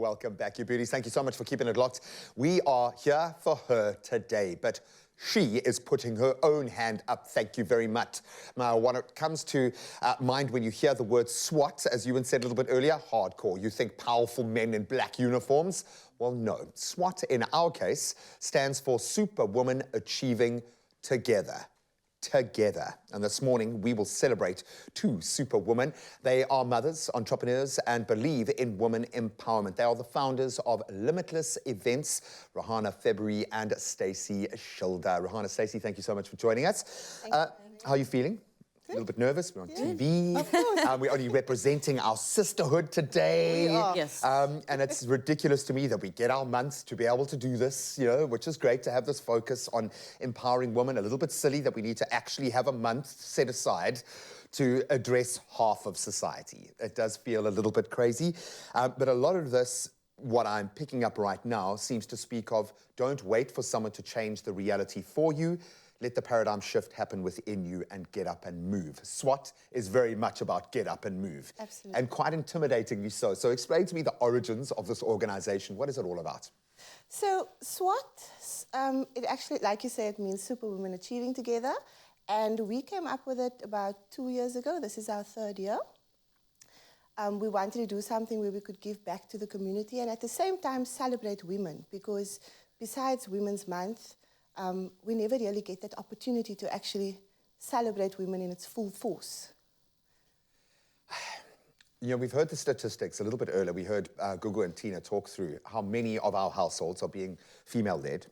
Welcome back, you beauties. Thank you so much for keeping it locked. We are here for her today, but she is putting her own hand up. Thank you very much. Now, when it comes to mind when you hear the word SWAT, as Ewan said a little bit earlier, hardcore. You think powerful men in black uniforms? Well, no. SWAT, in our case, stands for Superwoman Achieving Together. Together. And this morning, we will celebrate two superwomen. They are mothers, entrepreneurs, and believe in women empowerment. They are the founders of Limitless Events, Rehana and Stacey Schilder. Rehana, Stacey, thank you so much for joining us. How are you feeling? A little bit nervous. We're on TV. Of course. We're only representing our sisterhood today. We are. Yes. And it's ridiculous to me that we get our month to be able to do this, you know, which is great to have this focus on empowering women. A little bit silly that we need to actually have a month set aside to address half of society. It does feel a little bit crazy. But a lot of this, what I'm picking up right now, seems to speak of don't wait for someone to change the reality for you. Let the paradigm shift happen within you and get up and move. SWAT is very much about get up and move. Absolutely. And quite intimidatingly so. So explain to me the origins of this organization. What is it all about? So SWAT, it actually, like you say, it means Superwomen Achieving Together. And we came up with it about 2 years ago. This is our third year. We wanted to do something where we could give back to the community and at the same time celebrate women, because besides Women's Month, we never really get that opportunity to actually celebrate women in its full force. You know, we've heard the statistics a little bit earlier. We heard Gugu and Tina talk through how many of our households are being female-led.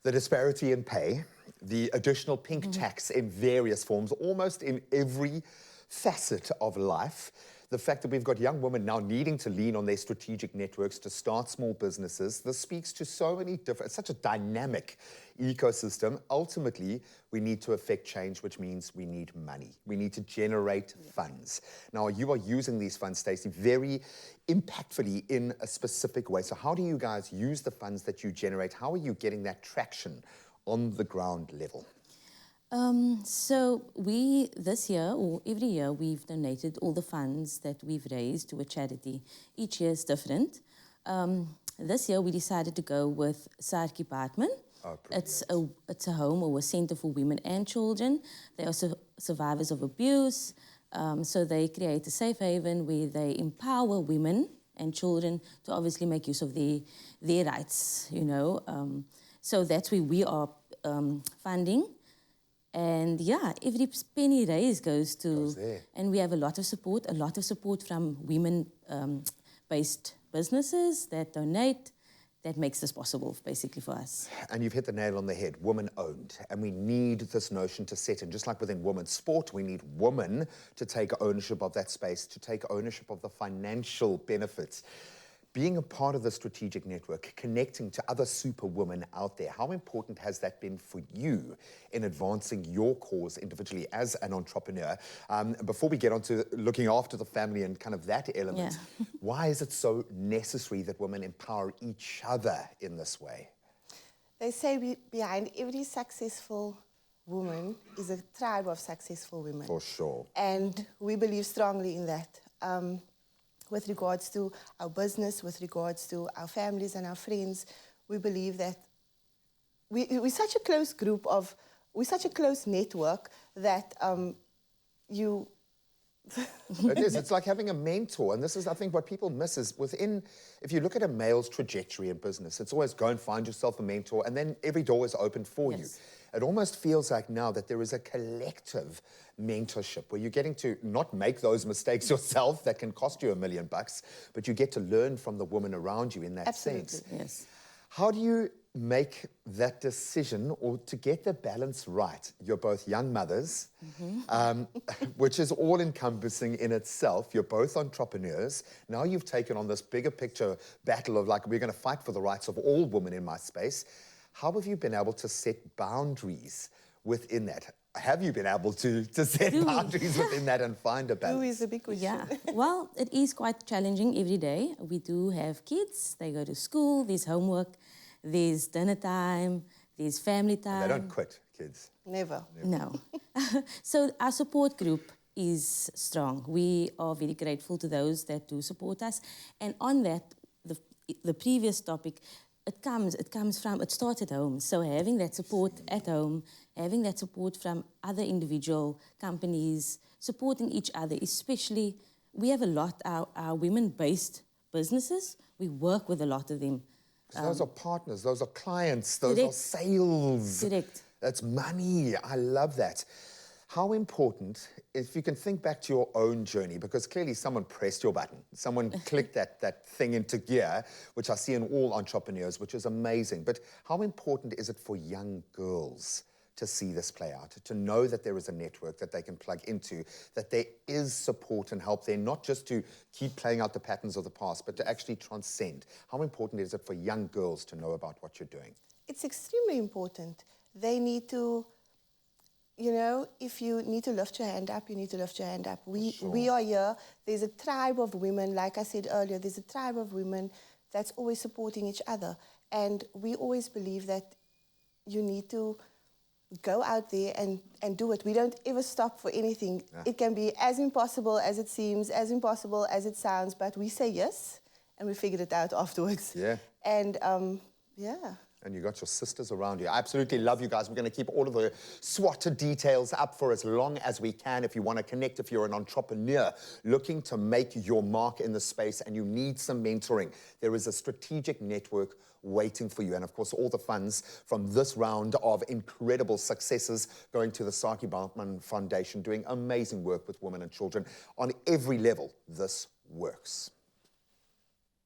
The disparity in pay, the additional pink tax in various forms, almost in every facet of life. The fact that we've got young women now needing to lean on their strategic networks to start small businesses. This speaks to so many different, such a dynamic ecosystem. Ultimately, we need to affect change, which means we need money. We need to generate funds. Now, you are using these funds, Stacey, very impactfully in a specific way. So how do you guys use the funds that you generate? How are you getting that traction on the ground level? So we, this year, or every year, we've donated all the funds that we've raised to a charity. Each year is different. This year we decided to go with S.W.A.T Department. Oh, it's a home or a center for women and children. They are survivors of abuse. So they create a safe haven where they empower women and children to obviously make use of their rights, you know. So that's where we are funding. And yeah, every penny raised goes there. and we have a lot of support from women-based businesses that donate, that makes this possible, basically, for us. And you've hit the nail on the head, women-owned. And we need this notion to set in. Just like within women's sport, we need women to take ownership of that space, to take ownership of the financial benefits. Being a part of the strategic network, connecting to other superwomen out there, how important has that been for you in advancing your cause individually as an entrepreneur? Before we get on to looking after the family and kind of that element, why is it so necessary that women empower each other in this way? They say behind every successful woman is a tribe of successful women. For sure. And we believe strongly in that. With regards to our business, with regards to our families and our friends, we believe that we're such a close group we're such a close network that It is. It's like having a mentor. And this is, I think, what people miss is if you look at a male's trajectory in business, it's always go and find yourself a mentor, and then every door is open for you. It almost feels like now that there is a collective mentorship where you're getting to not make those mistakes yourself that can cost you $1 million, but you get to learn from the women around you in that sense. Yes. How do you make that decision or to get the balance right? You're both young mothers, which is all-encompassing in itself. You're both entrepreneurs. Now you've taken on this bigger picture battle of like, we're going to fight for the rights of all women in my space. How have you been able to set boundaries within that? Have you been able to set boundaries within that and find a balance? who is a big question. Yeah, well, it is quite challenging every day. We do have kids, they go to school, there's homework, there's dinner time, there's family time. And they don't quit, kids. Never. No. So our support group is strong. We are very grateful to those that do support us. And on that, the previous topic, it starts at home. So having that support at home, having that support from other individual companies, supporting each other, especially, we have a lot, our women-based businesses, we work with a lot of them. Those are partners, those are clients, those Correct. are sales. Correct. That's money. I love that. How important, if you can think back to your own journey, because clearly someone pressed your button, someone clicked that thing into gear, which I see in all entrepreneurs, which is amazing. But how important is it for young girls to see this play out, to know that there is a network that they can plug into, that there is support and help there, not just to keep playing out the patterns of the past, but to actually transcend? How important is it for young girls to know about what you're doing? It's extremely important. They need to, you know, if you need to lift your hand up, you need to lift your hand up. We are here. There's a tribe of women, like I said earlier, there's a tribe of women that's always supporting each other. And we always believe that you need to go out there and do it. We don't ever stop for anything. Yeah. It can be as impossible as it seems, as impossible as it sounds, but we say yes, and we figured it out afterwards. Yeah. And, yeah. And you got your sisters around you. I absolutely love you guys. We're going to keep all of the S.W.A.T details up for as long as we can. If you want to connect, if you're an entrepreneur looking to make your mark in the space and you need some mentoring, there is a strategic network waiting for you. And of course, all the funds from this round of incredible successes going to the Saki Bankman Foundation, doing amazing work with women and children on every level. This works.